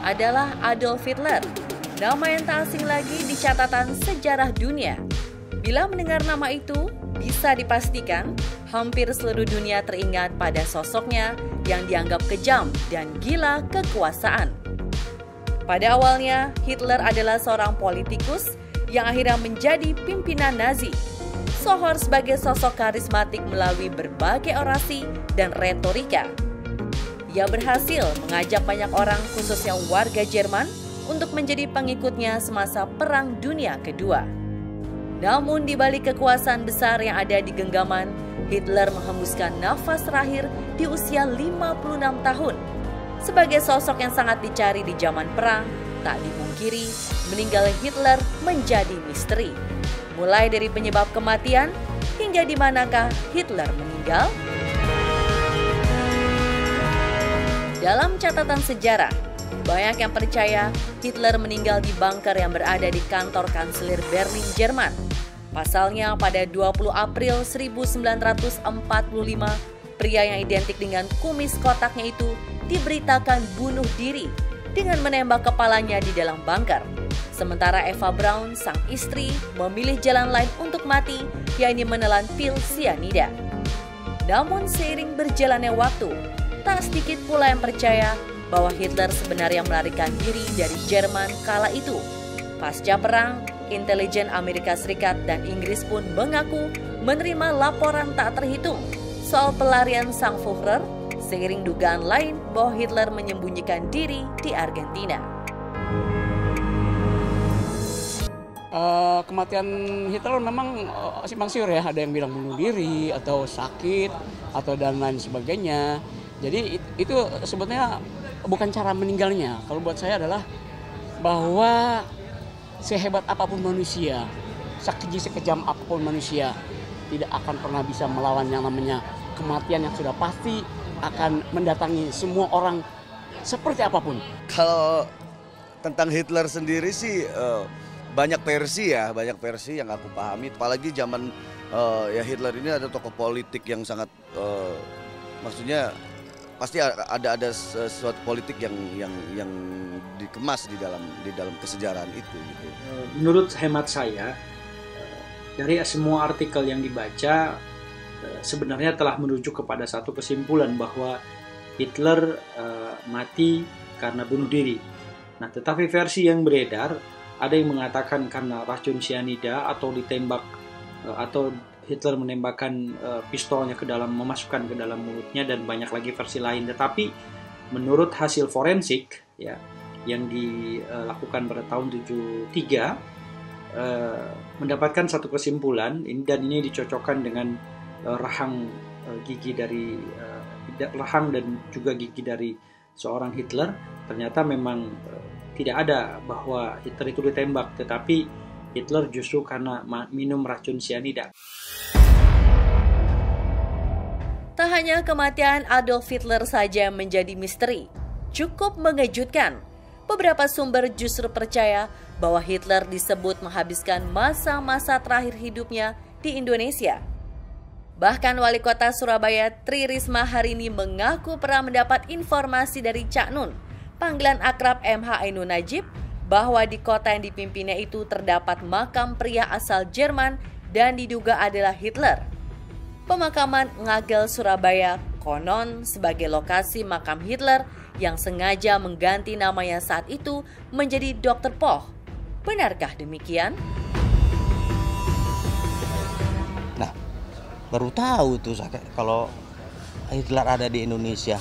adalah Adolf Hitler, nama yang tak asing lagi di catatan sejarah dunia. Bila mendengar nama itu, bisa dipastikan hampir seluruh dunia teringat pada sosoknya yang dianggap kejam dan gila kekuasaan. Pada awalnya, Hitler adalah seorang politikus yang akhirnya menjadi pimpinan Nazi. Sohor sebagai sosok karismatik melalui berbagai orasi dan retorika. Ia berhasil mengajak banyak orang, khususnya warga Jerman, untuk menjadi pengikutnya semasa Perang Dunia Kedua. Namun di balik kekuasaan besar yang ada di genggaman, Hitler menghembuskan nafas terakhir di usia 56 tahun. Sebagai sosok yang sangat dicari di zaman perang, tak dipungkiri meninggalnya Hitler menjadi misteri. Mulai dari penyebab kematian hingga di manakah Hitler meninggal. Dalam catatan sejarah, banyak yang percaya Hitler meninggal di bunker yang berada di kantor kanselir Berlin, Jerman. Pasalnya pada 20 April 1945, pria yang identik dengan kumis kotaknya itu diberitakan bunuh diri dengan menembak kepalanya di dalam bunker. Sementara Eva Braun, sang istri, memilih jalan lain untuk mati, yakni menelan pil sianida. Namun seiring berjalannya waktu, tak sedikit pula yang percaya bahwa Hitler sebenarnya melarikan diri dari Jerman kala itu. Pasca perang, intelijen Amerika Serikat dan Inggris pun mengaku menerima laporan tak terhitung soal pelarian sang Führer, seiring dugaan lain bahwa Hitler menyembunyikan diri di Argentina. Kematian Hitler memang simpang siur ya, ada yang bilang bunuh diri atau sakit atau dan lain sebagainya. Jadi itu sebetulnya bukan cara meninggalnya. Kalau buat saya adalah bahwa sehebat apapun manusia, sekeji sekejam apapun manusia, tidak akan pernah bisa melawan yang namanya kematian yang sudah pasti akan mendatangi semua orang seperti apapun. Kalau tentang Hitler sendiri sih banyak versi yang aku pahami. Apalagi zaman ya Hitler ini ada tokoh politik yang sangat maksudnya pasti ada sesuatu politik yang dikemas di dalam kesejarahan itu. Gitu. Menurut hemat saya, dari semua artikel yang dibaca, sebenarnya telah merujuk kepada satu kesimpulan bahwa Hitler mati karena bunuh diri. Nah, tetapi versi yang beredar, ada yang mengatakan karena racun sianida atau ditembak atau Hitler menembakkan pistolnya memasukkan ke dalam mulutnya, dan banyak lagi versi lain. Tetapi menurut hasil forensik ya yang dilakukan pada tahun 73 mendapatkan satu kesimpulan dan ini dicocokkan dengan rahang gigi dari rahang dan juga gigi dari seorang Hitler. Ternyata memang tidak ada bahwa Hitler itu ditembak, tetapi Hitler justru karena minum racun sianida. Tak hanya kematian Adolf Hitler saja yang menjadi misteri, cukup mengejutkan. Beberapa sumber justru percaya bahwa Hitler disebut menghabiskan masa-masa terakhir hidupnya di Indonesia. Bahkan Wali Kota Surabaya Tri Risma hari ini mengaku pernah mendapat informasi dari Cak Nun, panggilan akrab MH Ainun Najib, bahwa di kota yang dipimpinnya itu terdapat makam pria asal Jerman dan diduga adalah Hitler. Pemakaman Ngagel Surabaya konon sebagai lokasi makam Hitler yang sengaja mengganti namanya saat itu menjadi Dr. Poch. Benarkah demikian? Nah, baru tahu tuh kalau Hitler ada di Indonesia.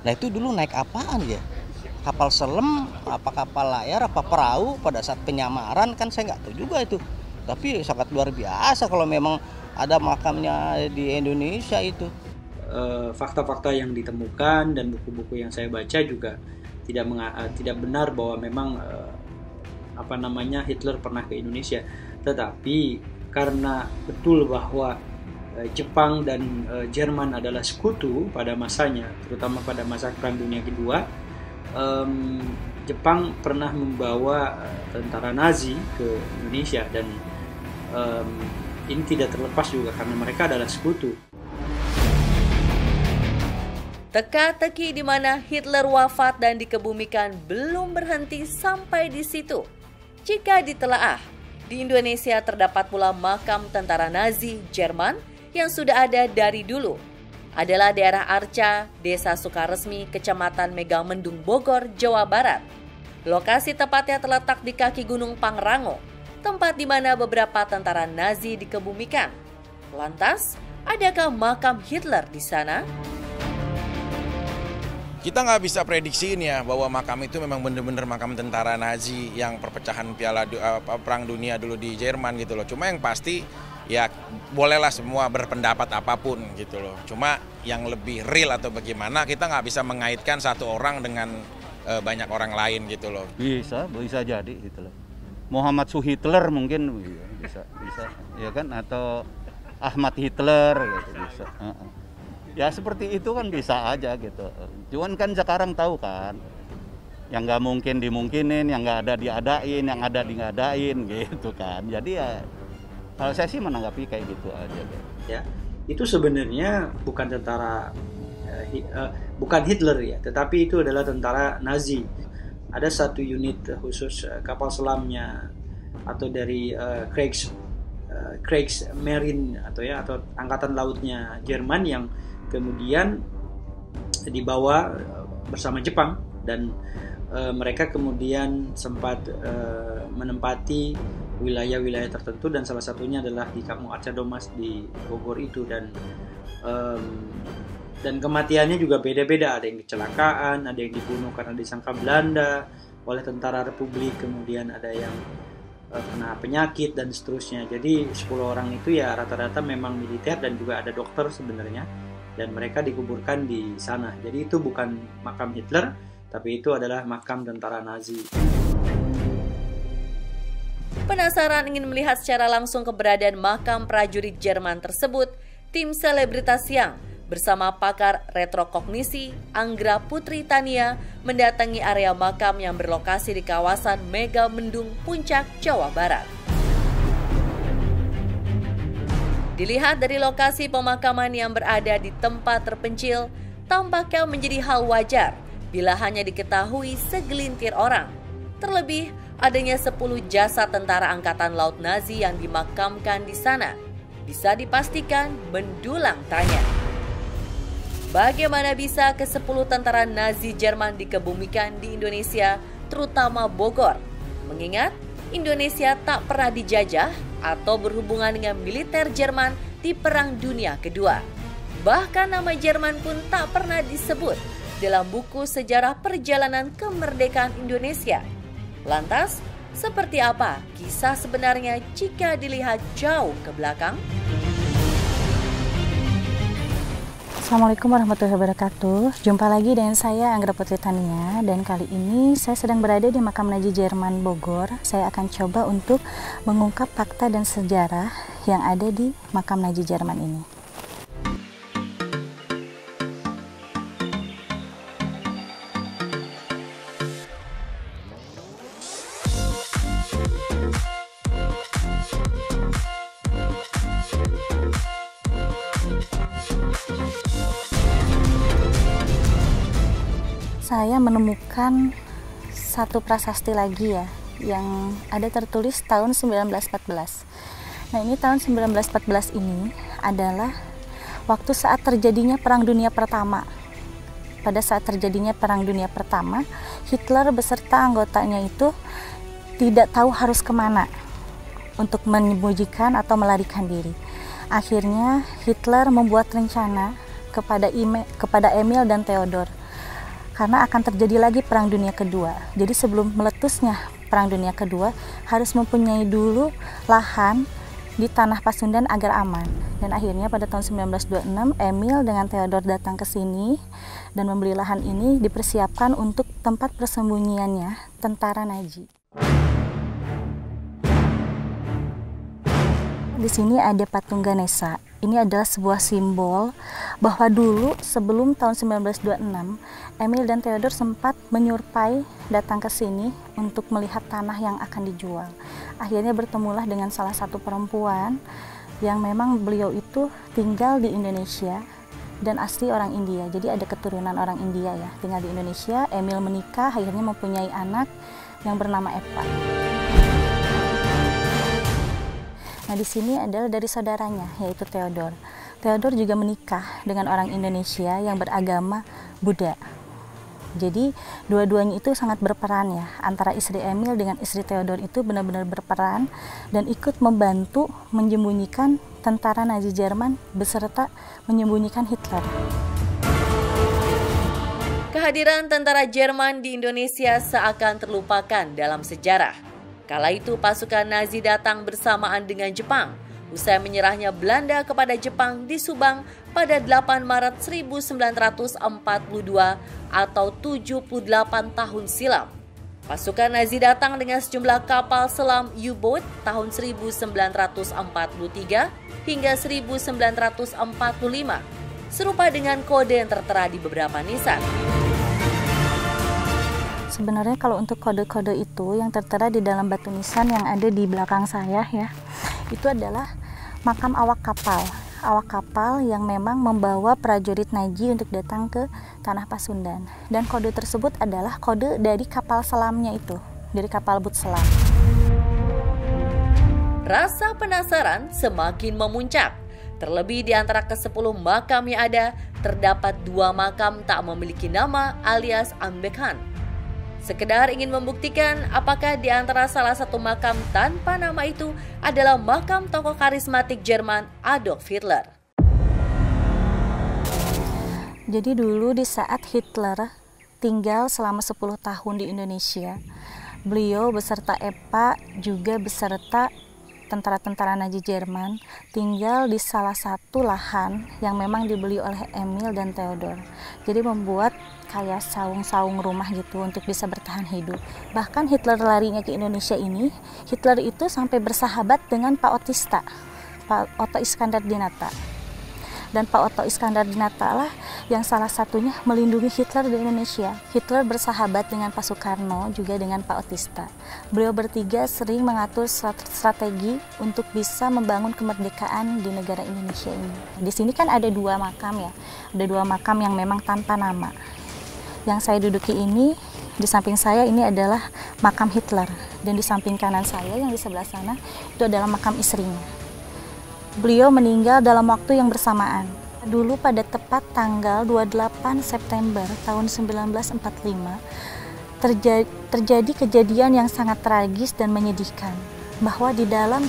Nah, itu dulu naik apaan ya? Kapal selam, apa kapal layar, apa perahu pada saat penyamaran, kan saya nggak tahu juga itu. Tapi sangat luar biasa kalau memang ada makamnya di Indonesia itu. Fakta-fakta yang ditemukan dan buku-buku yang saya baca juga tidak benar bahwa memang Hitler pernah ke Indonesia. Tetapi karena betul bahwa Jepang dan Jerman adalah sekutu pada masanya, terutama pada masa Perang Dunia Kedua, Jepang pernah membawa tentara Nazi ke Indonesia, dan ini tidak terlepas juga karena mereka adalah sekutu. Teka-teki di mana Hitler wafat dan dikebumikan belum berhenti sampai di situ. Jika ditelaah, di Indonesia terdapat pula makam tentara Nazi Jerman yang sudah ada dari dulu. Adalah daerah Arca, Desa Sukaresmi, Kecamatan Megamendung, Bogor, Jawa Barat. Lokasi tepatnya terletak di kaki Gunung Pangrango, tempat di mana beberapa tentara Nazi dikebumikan. Lantas, adakah makam Hitler di sana? Kita nggak bisa prediksiin ya bahwa makam itu memang benar-benar makam tentara Nazi yang perpecahan Perang Dunia dulu di Jerman gitu loh. Cuma yang pasti ya bolehlah semua berpendapat apapun gitu loh. Cuma yang lebih real atau bagaimana kita nggak bisa mengaitkan satu orang dengan banyak orang lain gitu loh. Bisa jadi gitu loh. Muhammad Hitler mungkin bisa ya kan, atau Ahmad Hitler gitu bisa. Ya seperti itu kan bisa aja gitu. Cuman kan sekarang tahu kan, yang nggak mungkin dimungkinin, yang nggak ada diadain, yang ada ngadain gitu kan. Jadi ya kalau saya sih menanggapi kayak gitu aja. Gitu. Ya, itu sebenarnya bukan tentara, bukan Hitler ya, tetapi itu adalah tentara Nazi. Ada satu unit khusus kapal selamnya atau dari Kriegsmarine atau angkatan lautnya Jerman yang kemudian dibawa bersama Jepang, dan mereka kemudian sempat menempati wilayah-wilayah tertentu, dan salah satunya adalah di Kampung Arca Domas di Bogor itu, dan kematiannya juga beda-beda, ada yang kecelakaan, ada yang dibunuh karena disangka Belanda oleh tentara Republik, kemudian ada yang kena penyakit dan seterusnya. Jadi 10 orang itu ya rata-rata memang militer dan juga ada dokter sebenarnya, dan mereka dikuburkan di sana. Jadi itu bukan makam Hitler, tapi itu adalah makam tentara Nazi. Penasaran ingin melihat secara langsung keberadaan makam prajurit Jerman tersebut, tim Selebritas Yang bersama pakar retrokognisi Anggra Putri Tania mendatangi area makam yang berlokasi di kawasan Megamendung, Puncak, Jawa Barat. Dilihat dari lokasi pemakaman yang berada di tempat terpencil, tampaknya menjadi hal wajar bila hanya diketahui segelintir orang. Terlebih, adanya 10 jasad tentara Angkatan Laut Nazi yang dimakamkan di sana. Bisa dipastikan mendulang tanya. Bagaimana bisa ke-10 tentara Nazi Jerman dikebumikan di Indonesia, terutama Bogor? Mengingat Indonesia tak pernah dijajah atau berhubungan dengan militer Jerman di Perang Dunia Kedua. Bahkan nama Jerman pun tak pernah disebut dalam buku sejarah perjalanan kemerdekaan Indonesia. Lantas, seperti apa kisah sebenarnya jika dilihat jauh ke belakang? Assalamualaikum warahmatullahi wabarakatuh. Jumpa lagi dengan saya Anggra Putri Tania, dan kali ini saya sedang berada di Makam Nazi Jerman Bogor. Saya akan coba untuk mengungkap fakta dan sejarah yang ada di Makam Nazi Jerman ini. Saya menemukan satu prasasti lagi ya, yang ada tertulis tahun 1914. Nah, ini tahun 1914 ini adalah waktu saat terjadinya Perang Dunia Pertama. Pada saat terjadinya Perang Dunia Pertama, Hitler beserta anggotanya itu tidak tahu harus kemana untuk menyembunyikan atau melarikan diri. Akhirnya Hitler membuat rencana kepada Emil dan Theodor, karena akan terjadi lagi Perang Dunia Kedua. Jadi sebelum meletusnya Perang Dunia Kedua, harus mempunyai dulu lahan di tanah Pasundan agar aman. Dan akhirnya pada tahun 1926, Emil dengan Theodor datang ke sini dan membeli lahan ini dipersiapkan untuk tempat persembunyiannya tentara Nazi. Di sini ada patung Ganesha. Ini adalah sebuah simbol bahwa dulu sebelum tahun 1926, Emil dan Theodor sempat menyurpai datang ke sini untuk melihat tanah yang akan dijual. Akhirnya bertemulah dengan salah satu perempuan yang memang beliau itu tinggal di Indonesia dan asli orang India. Jadi ada keturunan orang India ya, tinggal di Indonesia. Emil menikah, akhirnya mempunyai anak yang bernama Eva. Nah, di sini adalah dari saudaranya, yaitu Theodor. Theodor juga menikah dengan orang Indonesia yang beragama Buddha. Jadi dua-duanya itu sangat berperan ya, antara istri Emil dengan istri Theodor itu benar-benar berperan dan ikut membantu menyembunyikan tentara Nazi Jerman beserta menyembunyikan Hitler. Kehadiran tentara Jerman di Indonesia seakan terlupakan dalam sejarah. Kala itu pasukan Nazi datang bersamaan dengan Jepang. Usai menyerahnya Belanda kepada Jepang di Subang pada 8 Maret 1942 atau 78 tahun silam. Pasukan Nazi datang dengan sejumlah kapal selam U-boat tahun 1943 hingga 1945, serupa dengan kode yang tertera di beberapa nisan. Sebenarnya kalau untuk kode-kode itu yang tertera di dalam batu nisan yang ada di belakang saya ya, itu adalah makam awak kapal. Awak kapal yang memang membawa prajurit Nazi untuk datang ke tanah Pasundan. Dan kode tersebut adalah kode dari kapal selamnya itu, dari kapal boot selam. Rasa penasaran semakin memuncak. Terlebih di antara ke-10 makam yang ada, terdapat 2 makam tak memiliki nama alias ambekan. Sekedar ingin membuktikan apakah di antara salah satu makam tanpa nama itu adalah makam tokoh karismatik Jerman Adolf Hitler. Jadi dulu di saat Hitler tinggal selama 10 tahun di Indonesia, beliau beserta Eva juga beserta tentara-tentara Nazi Jerman tinggal di salah satu lahan yang memang dibeli oleh Emil dan Theodor. Jadi membuat kayak saung-saung rumah gitu untuk bisa bertahan hidup. Bahkan Hitler larinya ke Indonesia ini, Hitler itu sampai bersahabat dengan Pak Otista, Pak Otto Iskandar-Dinata. Dan Pak Otto Iskandar-Dinata lah yang salah satunya melindungi Hitler di Indonesia. Hitler bersahabat dengan Pak Soekarno, juga dengan Pak Otista. Beliau bertiga sering mengatur strategi untuk bisa membangun kemerdekaan di negara Indonesia ini. Di sini kan ada 2 makam ya, ada 2 makam yang memang tanpa nama. Yang saya duduki ini, di samping saya ini adalah makam Hitler. Dan di samping kanan saya yang di sebelah sana, itu adalah makam istrinya. Beliau meninggal dalam waktu yang bersamaan. Dulu pada tepat tanggal 28 September tahun 1945, terjadi kejadian yang sangat tragis dan menyedihkan. Bahwa di dalam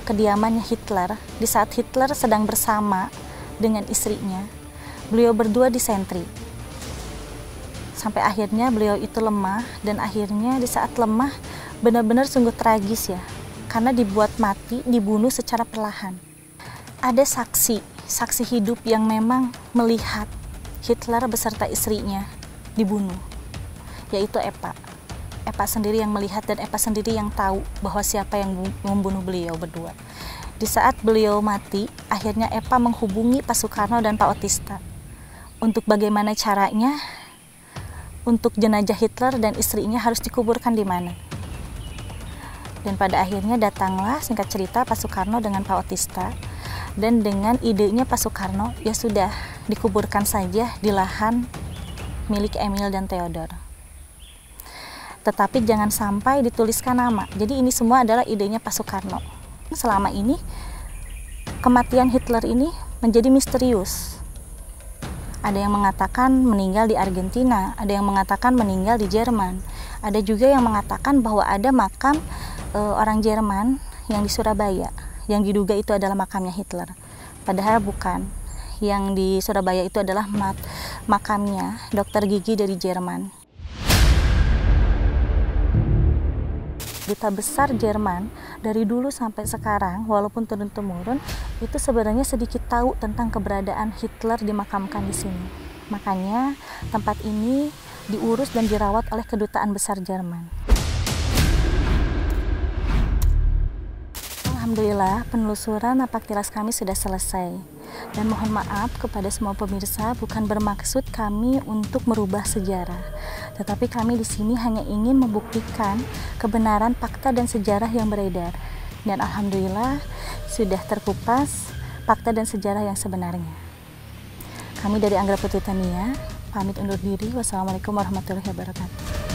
kediamannya Hitler, di saat Hitler sedang bersama dengan istrinya, beliau berdua disentri. Sampai akhirnya beliau itu lemah, dan akhirnya di saat lemah benar-benar sungguh tragis ya, karena dibuat mati, dibunuh secara perlahan. Ada saksi hidup yang memang melihat Hitler beserta istrinya dibunuh, yaitu Eva. Eva sendiri yang melihat dan Eva sendiri yang tahu bahwa siapa yang membunuh beliau berdua. Di saat beliau mati, akhirnya Eva menghubungi Pak Soekarno dan Pak Otista untuk bagaimana caranya untuk jenazah Hitler dan istrinya harus dikuburkan di mana. Dan pada akhirnya datanglah singkat cerita Pak Soekarno dengan Pak Otista. Dan dengan idenya Pak Soekarno, ya sudah dikuburkan saja di lahan milik Emil dan Theodor. Tetapi jangan sampai dituliskan nama. Jadi ini semua adalah idenya Pak Soekarno. Selama ini kematian Hitler ini menjadi misterius. Ada yang mengatakan meninggal di Argentina, ada yang mengatakan meninggal di Jerman. Ada juga yang mengatakan bahwa ada makam orang Jerman yang di Surabaya, yang diduga itu adalah makamnya Hitler. Padahal bukan. Yang di Surabaya itu adalah makamnya dokter gigi dari Jerman. Duta besar Jerman dari dulu sampai sekarang, walaupun turun-temurun, itu sebenarnya sedikit tahu tentang keberadaan Hitler dimakamkan di sini. Makanya tempat ini diurus dan dirawat oleh Kedutaan Besar Jerman. Alhamdulillah, penelusuran napak tilas kami sudah selesai. Dan mohon maaf kepada semua pemirsa, bukan bermaksud kami untuk merubah sejarah. Tetapi kami di sini hanya ingin membuktikan kebenaran fakta dan sejarah yang beredar. Dan alhamdulillah sudah terkupas fakta dan sejarah yang sebenarnya. Kami dari Anggra Putri Tania pamit undur diri. Wassalamualaikum warahmatullahi wabarakatuh.